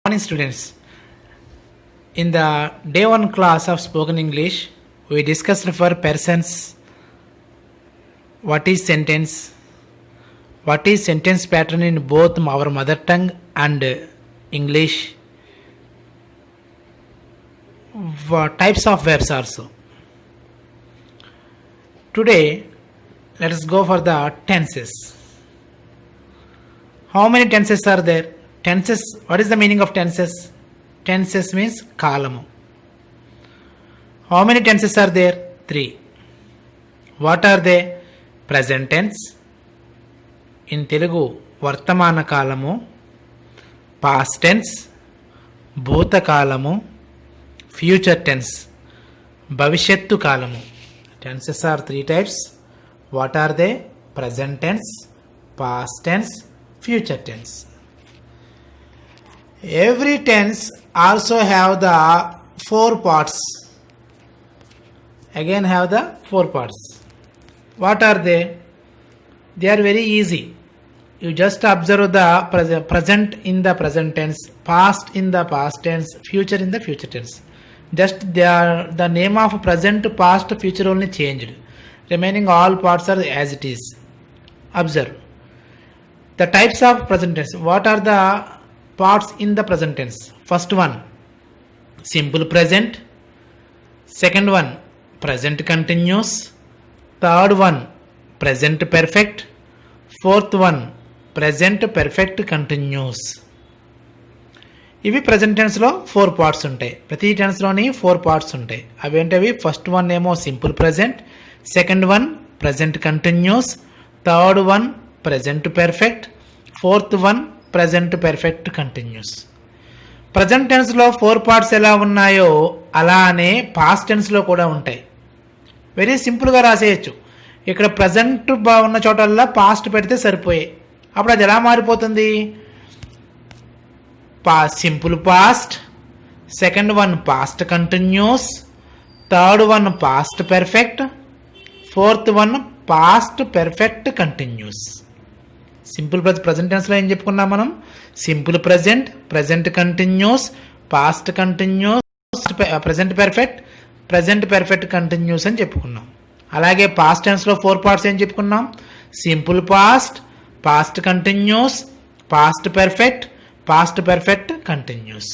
Morning students, in the day 1 class of spoken English, we discussed for persons what is sentence pattern in both our mother tongue and English, types of verbs also. Today, let us go for the tenses. How many tenses are there? Tenses, what is the meaning of tenses? Tenses means కాలము. How many tenses are there? 3. What are they? Present tense, in Telugu వర్తమాన కాలము, past tense, భూతకాలము, future tense, భవిష్యత్తు కాలము. Tenses are 3 types. What are they? Present tense, past tense, future tense. Every tense also have the 4 parts. Again have the 4 parts. What are they? They are very easy. You just observe the present in the present tense, past in the past tense, future in the future tense. Just the name of present, past, future only changed. Remaining all parts are as it is. Observe. The types of present tense. What are the parts in the present tense? First one, simple present. Second one, present continuous. Third one, present perfect. Fourth one, present perfect continuous. ఇవి present టెన్స్లో 4 parts ఉంటాయి. ప్రతి టెన్స్లోని 4 parts ఉంటాయి. అవి ఏంటవి? First one ఏమో simple present, second one present continuous, third one present perfect, fourth one present perfect continuous. Present టెన్స్లో 4 పార్ట్స్ ఎలా ఉన్నాయో అలానే పాస్ట్ టెన్స్లో కూడా ఉంటాయి. వెరీ సింపుల్గా రాసేయచ్చు. ఇక్కడ ప్రజెంట్ ఉన్న చోటల్లా పాస్ట్ పెడితే సరిపోయాయి. అప్పుడు అది ఎలా మారిపోతుంది? Simple past, second one past continuous, third one past perfect, fourth one past perfect continuous. Simple present టెన్స్లో ఏం చెప్పుకున్నాం మనం? Simple present, present continuous, past continuous, present perfect, present perfect continuous అని చెప్పుకున్నాం. అలాగే పాస్ట్ టెన్స్లో 4 పార్ట్స్ ఏం చెప్పుకున్నాం? Simple past, past continuous, past perfect, past perfect continuous.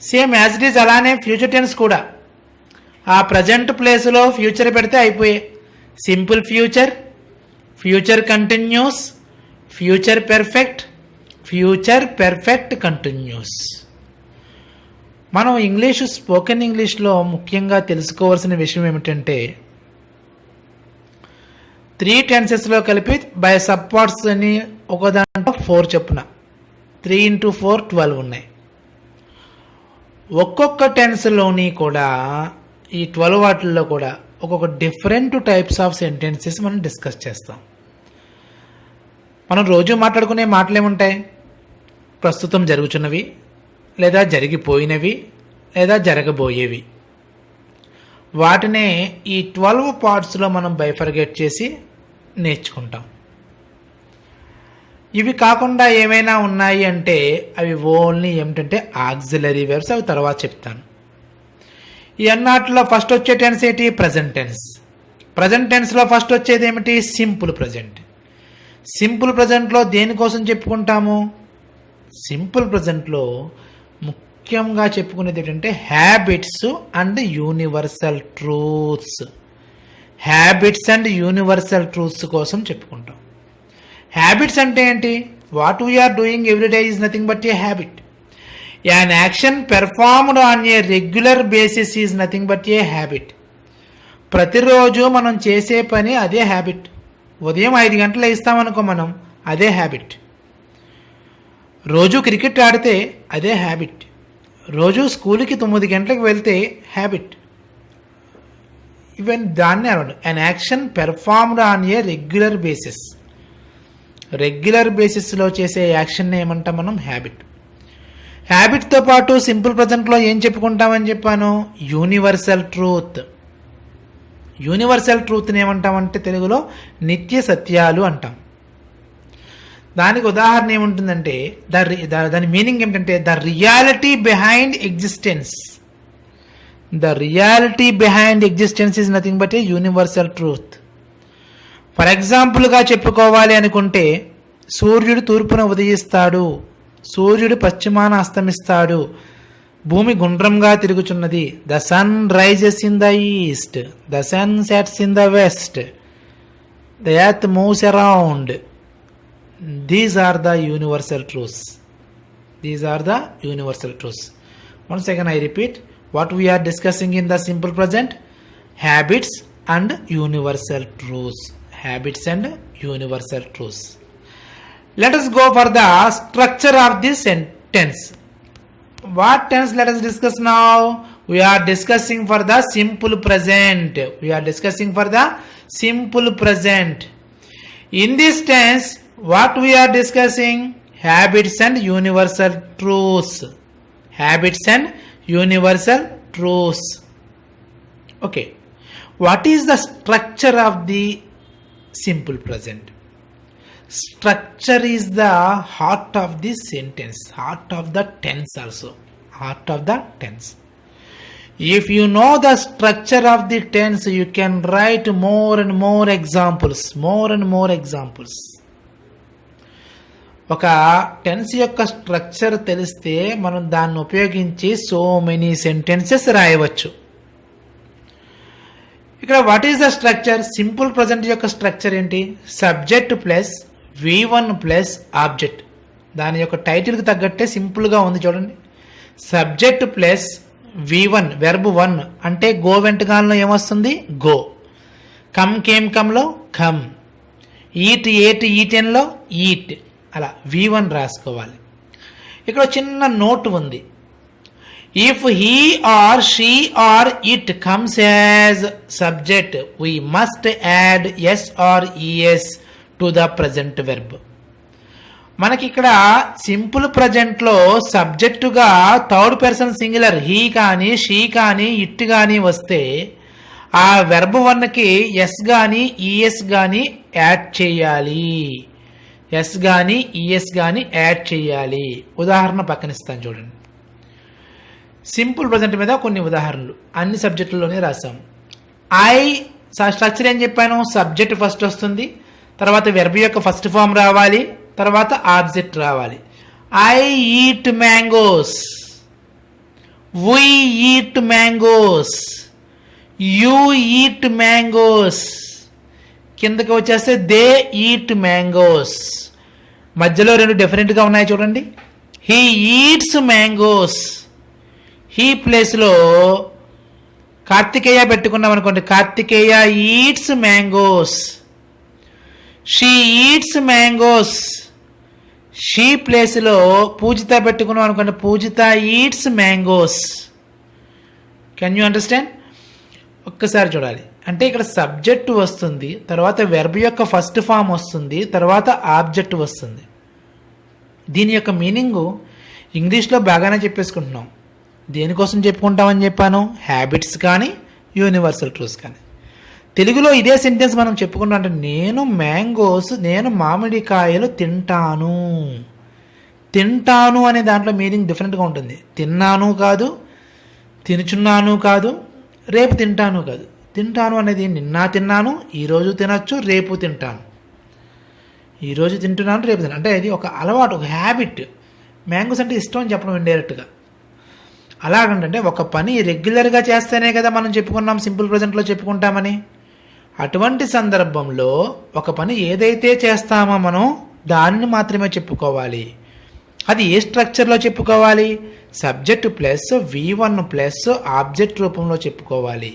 Same as it is అలానే ఫ్యూచర్ టెన్స్ కూడా ఆ ప్రజెంట్ ప్లేస్లో ఫ్యూచర్ పెడితే అయిపోయాయి. Simple future, future continuous, future perfect, future perfect continuous. మనం ఇంగ్లీష్, స్పోకెన్ ఇంగ్లీష్లో ముఖ్యంగా తెలుసుకోవాల్సిన విషయం ఏమిటంటే 3 టెన్సెస్లో కలిపి బై సబ్ పార్ట్స్ అని ఒక దాంట్లో 4 చెప్పున 3 into 4 12 ఉన్నాయి. ఒక్కొక్క టెన్స్లోని కూడా ఈ 12 వాటిల్లో కూడా ఒక్కొక్క డిఫరెంట్ టైప్స్ ఆఫ్ సెంటెన్సెస్ మనం డిస్కస్ చేస్తాం. మనం రోజు మాట్లాడుకునే మాటలు ఏముంటాయి? ప్రస్తుతం జరుగుతున్నవి, లేదా జరిగిపోయినవి, లేదా జరగబోయేవి. వాటినే ఈ 12 పార్ట్స్లో మనం బైఫర్గేట్ చేసి నేర్చుకుంటాం. ఇవి కాకుండా ఏమైనా ఉన్నాయి అంటే అవి ఓన్లీ ఏమిటంటే ఆక్సిలరీ వెర్బ్స్. అవి తర్వాత చెప్తాను. ఈ అన్నిటిలో ఫస్ట్ వచ్చే టెన్స్ ఏంటి? Present tense. ప్రజెంట్ టెన్స్లో ఫస్ట్ వచ్చేది ఏమిటి? Simple present. సింపుల్ ప్రజెంట్లో దేనికోసం చెప్పుకుంటాము? సింపుల్ ప్రజెంట్లో ముఖ్యంగా చెప్పుకునేది ఏంటంటే habits and universal truths. Habits and universal truths కోసం చెప్పుకుంటాం. హ్యాబిట్స్ అంటే ఏంటి? What we are doing every day is nothing but a habit. An action performed on a regular basis is nothing but a habit. ప్రతిరోజు మనం చేసే పని అదే habit. ఉదయం 5 గంటలు వేస్తామనుకో మనం, అదే హ్యాబిట్. రోజు క్రికెట్ ఆడితే అదే హ్యాబిట్. రోజు స్కూల్కి 9 గంటలకు వెళ్తే హ్యాబిట్. ఈవెన్ దాన్నే అన్నాడు an action performed on a regular basis. Regular బేసిస్లో చేసే యాక్షన్ ఏమంటాం మనం? హ్యాబిట్. హ్యాబిట్తో పాటు సింపుల్ ప్రజెంట్లో ఏం చెప్పుకుంటామని చెప్పాను? Universal truth. యూనివర్సల్ ట్రూత్ని ఏమంటామంటే తెలుగులో నిత్య సత్యాలు అంటాం. దానికి ఉదాహరణ ఏముంటుందంటే దాని మీనింగ్ ఏమిటంటే the reality behind existence. The reality behind existence is nothing but a universal truth. For ఎగ్జాంపుల్గా చెప్పుకోవాలి అనుకుంటే సూర్యుడు తూర్పున ఉదయిస్తాడు, సూర్యుడు పశ్చిమాన అస్తమిస్తాడు, భూమి గుండ్రంగా తిరుగుచున్నది. The sun rises in the east, the sun sets in the west, the earth moves around. These are the universal truths. These are the universal truths. Once again I repeat, what we are discussing in the simple present: habits and universal truths. Habits and universal truths. Let us go for the structure of this sentence. What tense let us discuss now? We are discussing for the simple present. We are discussing for the simple present. In this tense, what we are discussing? Habits and universal truths. Habits and universal truths. Okay. What is the structure of the simple present? Structure is the heart of the sentence, heart of the tense also. Heart of the tense. If you know the structure of the tense, you can write more and more examples. More and more examples. ఒక tense యొక్క structure తెలిస్తే మనం దాన్ని ఉపయోగించి so many sentences రాయవచ్చు. ఇక్కడ what is the structure? Simple present యొక్క structure ఏంటి? Subject plus V1 plus object. దాని యొక్క టైటిల్కి తగ్గట్టే సింపుల్గా ఉంది చూడండి. సబ్జెక్ట్ ప్లస్ V1 వెర్బ్ 1 అంటే గో వెంటగాల్లో ఏమొస్తుంది? గో. కమ్ కేమ్ కమ్లో కమ్. ఈట్ ఏట్ ఈటెన్లో ఈట్. అలా V1 రాసుకోవాలి. ఇక్కడ చిన్న నోట్ ఉంది. If he or she or it comes as subject, we must add S or ES to the present verb. మనకి ఇక్కడ సింపుల్ ప్రజెంట్లో సబ్జెక్టుగా థర్డ్ పర్సన్ సింగులర్ హీ కానీ షీ కానీ ఇట్ కానీ వస్తే ఆ వెర్బ్ 1కి ఎస్ కానీ ఈఎస్ కానీ యాడ్ చేయాలి. ఎస్ కానీ ఈఎస్ కానీ యాడ్ చేయాలి. ఉదాహరణ పక్కన ఇస్తాను చూడండి. సింపుల్ ప్రజెంట్ మీద కొన్ని ఉదాహరణలు అన్ని సబ్జెక్టుల్లోనే రాసాము. స్ట్రక్చర్ ఏం చెప్పాను? సబ్జెక్ట్ ఫస్ట్ వస్తుంది, తర్వాత వెర్బ్ యొక్క ఫస్ట్ ఫామ్ రావాలి, తర్వాత ఆబ్జెక్ట్ రావాలి. I eat mangoes, we eat mangoes, you eat mangoes. కిందకి వచ్చేస్తే దే ఈట్ మ్యాంగోస్. మధ్యలో రెండు డిఫరెంట్గా ఉన్నాయి చూడండి. He eats mangoes. హీ ప్లేస్లో కార్తికేయ పెట్టుకున్నాం అనుకోండి, Karthikeya eats mangoes. She eats mangoes. She ప్లేస్లో పూజిత పెట్టుకున్నాం అనుకోండి, Pujitha eats mangoes. Can you understand? ఒక్కసారి చూడాలి. అంటే ఇక్కడ సబ్జెక్ట్ వస్తుంది, తర్వాత వెర్బ్ యొక్క ఫస్ట్ ఫామ్ వస్తుంది, తర్వాత ఆబ్జెక్ట్ వస్తుంది. దీని యొక్క మీనింగు ఇంగ్లీష్లో బాగానే చెప్పేసుకుంటున్నాం. దేనికోసం చెప్పుకుంటామని చెప్పాను? హ్యాబిట్స్ కానీ యూనివర్సల్ ట్రూత్స్ కానీ. తెలుగులో ఇదే సెంటెన్స్ మనం చెప్పుకుంటాం. అంటే నేను మామిడికాయలు తింటాను. తింటాను అనే దాంట్లో మీనింగ్ డిఫరెంట్గా ఉంటుంది. తిన్నాను కాదు, తినుచున్నాను కాదు, రేపు తింటాను కాదు. తింటాను అనేది నిన్న తిన్నాను, ఈరోజు తినచ్చు, రేపు తింటాను. ఈరోజు తింటున్నాను, రేపు తిన్నాను. అంటే ఇది ఒక అలవాటు, ఒక హ్యాబిట్. మ్యాంగోస్ అంటే ఇష్టం అని చెప్పడం ఇండైరెక్ట్గా. అలాగంటే ఒక పని రెగ్యులర్గా చేస్తేనే కదా మనం చెప్పుకున్నాం సింపుల్ ప్రజెంట్లో చెప్పుకుంటామని. అటువంటి సందర్భంలో ఒక పని ఏదైతే చేస్తామో మనం దానిని మాత్రమే చెప్పుకోవాలి. అది ఏ స్ట్రక్చర్లో చెప్పుకోవాలి? Subject plus V1 plus object రూపంలో చెప్పుకోవాలి.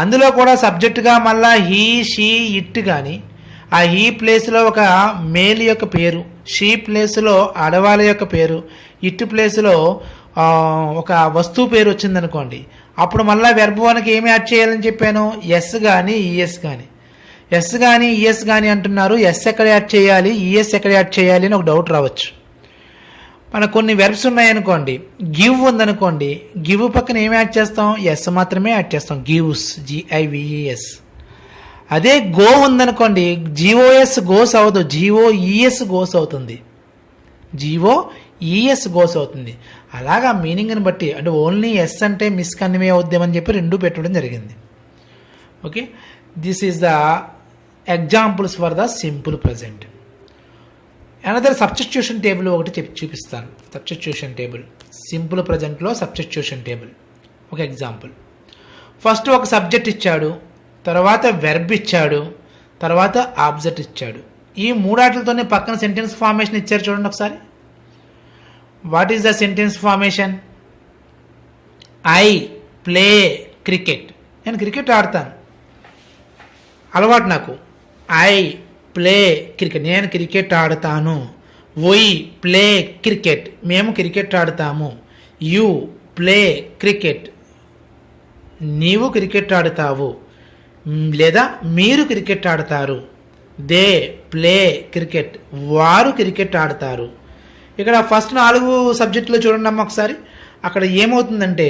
అందులో కూడా సబ్జెక్టుగా మళ్ళా హీ షీ ఇట్ కానీ, ఆ హీ ప్లేస్లో ఒక మేల్ యొక్క పేరు, షీ ప్లేస్లో ఆడవాళ్ళ యొక్క పేరు, ఇట్ ప్లేస్లో ఒక వస్తువు పేరు వచ్చిందనుకోండి, అప్పుడు మళ్ళీ వెర్బ్ 1కి ఏమి యాడ్ చేయాలని చెప్పాను? ఎస్ కానీ ఈఎస్ కానీ. ఎస్ కానీ ఈఎస్ కానీ అంటున్నారు. ఎస్ ఎక్కడ యాడ్ చేయాలి, ఈఎస్ ఎక్కడ యాడ్ చేయాలి అని ఒక డౌట్ రావచ్చు. మనకు కొన్ని వెర్బ్స్ ఉన్నాయనుకోండి, గివ్ ఉందనుకోండి, గివ్ పక్కన ఏమి యాడ్ చేస్తాం? ఎస్ మాత్రమే యాడ్ చేస్తాం. Gives, GIVES. అదే గో ఉందనుకోండి, జిఓఎస్ గోస్ అవ్వదు, జిఓఈఎస్ గోస్ అవుతుంది. జిఓఈఎస్ గోస్ అవుతుంది. అలాగా మీనింగ్ని బట్టి, అంటే ఓన్లీ ఎస్ అంటే మిస్కన్వే అవుద్దామని చెప్పి రెండు పెట్టడం జరిగింది. Okay, this is the examples for the simple present. Another substitution table ఒకటి చూపిస్తాను. సబ్స్టిట్యూషన్ టేబుల్, సింపుల్ ప్రజెంట్లో సబ్స్టిట్యూషన్ టేబుల్. ఒక ఎగ్జాంపుల్, ఫస్ట్ ఒక సబ్జెక్ట్ ఇచ్చాడు, తర్వాత వెర్బ్ ఇచ్చాడు, తర్వాత ఆబ్జెక్ట్ ఇచ్చాడు. ఈ మూడాట్లతోనే పక్కన సెంటెన్స్ ఫార్మేషన్ ఇచ్చారు చూడండి ఒకసారి. What is the sentence formation? I play cricket. నేను క్రికెట్ ఆడతాను, అలవాటు నాకు. ఐ ప్లే క్రికెట్, నేను క్రికెట్ ఆడతాను. వై ప్లే క్రికెట్, మేము క్రికెట్ ఆడతాము. యూ ప్లే క్రికెట్, నీవు క్రికెట్ ఆడతావు, లేదా మీరు క్రికెట్ ఆడతారు. దే ప్లే క్రికెట్, వారు క్రికెట్ ఆడతారు. ఇక్కడ ఫస్ట్ 4 సబ్జెక్టులు చూడండి అమ్మ ఒకసారి. అక్కడ ఏమవుతుందంటే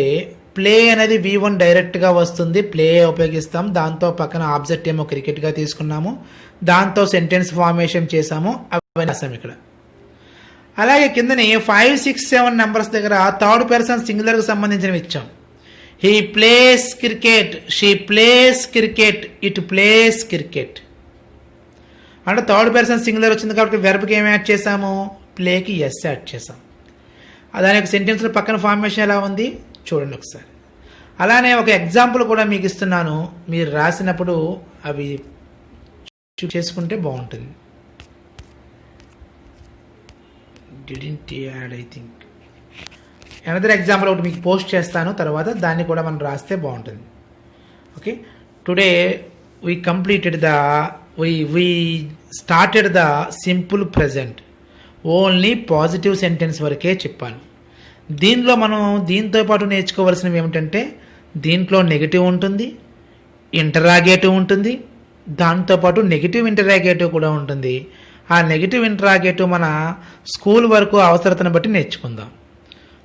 ప్లే అనేది V1 డైరెక్ట్గా వస్తుంది, ప్లే ఉపయోగిస్తాం. దాంతో పక్కన ఆబ్జెక్ట్ ఏమో క్రికెట్గా తీసుకున్నాము, దాంతో సెంటెన్స్ ఫార్మేషన్ చేసాము, అవన్నీ రాసాము ఇక్కడ. అలాగే కిందని 5, 6, 7 నెంబర్స్ దగ్గర థర్డ్ పర్సన్ సింగులర్కి సంబంధించినవి ఇచ్చాం. He plays cricket, she place cricket, it place cricket. అంటే థర్డ్ పర్సన్ సింగులర్ వచ్చింది కాబట్టి వెర్బ్కి ఏం యాడ్ చేసాము? ప్లేకి ఎస్ యాడ్ చేసాం. దాని యొక్క సెంటెన్స్లో పక్కన ఫార్మేషన్ ఎలా ఉంది చూడండి ఒకసారి. అలానే ఒక ఎగ్జాంపుల్ కూడా మీకు ఇస్తున్నాను, మీరు రాసినప్పుడు అవి చేసుకుంటే బాగుంటుంది. Didn't add, I think. Another example ఒకటి మీకు పోస్ట్ చేస్తాను, తర్వాత దాన్ని కూడా మనం రాస్తే బాగుంటుంది. Okay, today we completed the we started the simple present. Only positive sentence వరకే చెప్పాను. దీనిలో మనం దీంతో పాటు నేర్చుకోవాల్సినవి ఏమిటంటే, దీంట్లో నెగిటివ్ ఉంటుంది, ఇంటరాగేటివ్ ఉంటుంది, దాంతోపాటు నెగిటివ్ ఇంటరాగేటివ్ కూడా ఉంటుంది. ఆ నెగిటివ్ ఇంటరాగేటివ్ మన స్కూల్ వరకు అవసరతను బట్టి నేర్చుకుందాం.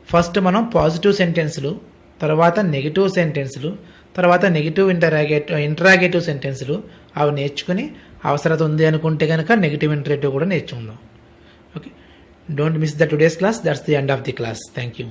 ఫస్ట్ మనం పాజిటివ్ సెంటెన్సులు, తర్వాత నెగిటివ్ సెంటెన్సులు, తర్వాత నెగిటివ్ ఇంటరాగేటివ్ సెంటెన్సులు అవి నేర్చుకుని అవసరత ఉంది అనుకుంటే కనుక నెగిటివ్ ఇంటరాగేటివ్ కూడా నేర్చుకుందాం. Okay, don't miss the today's class. That's the end of the class. Thank you.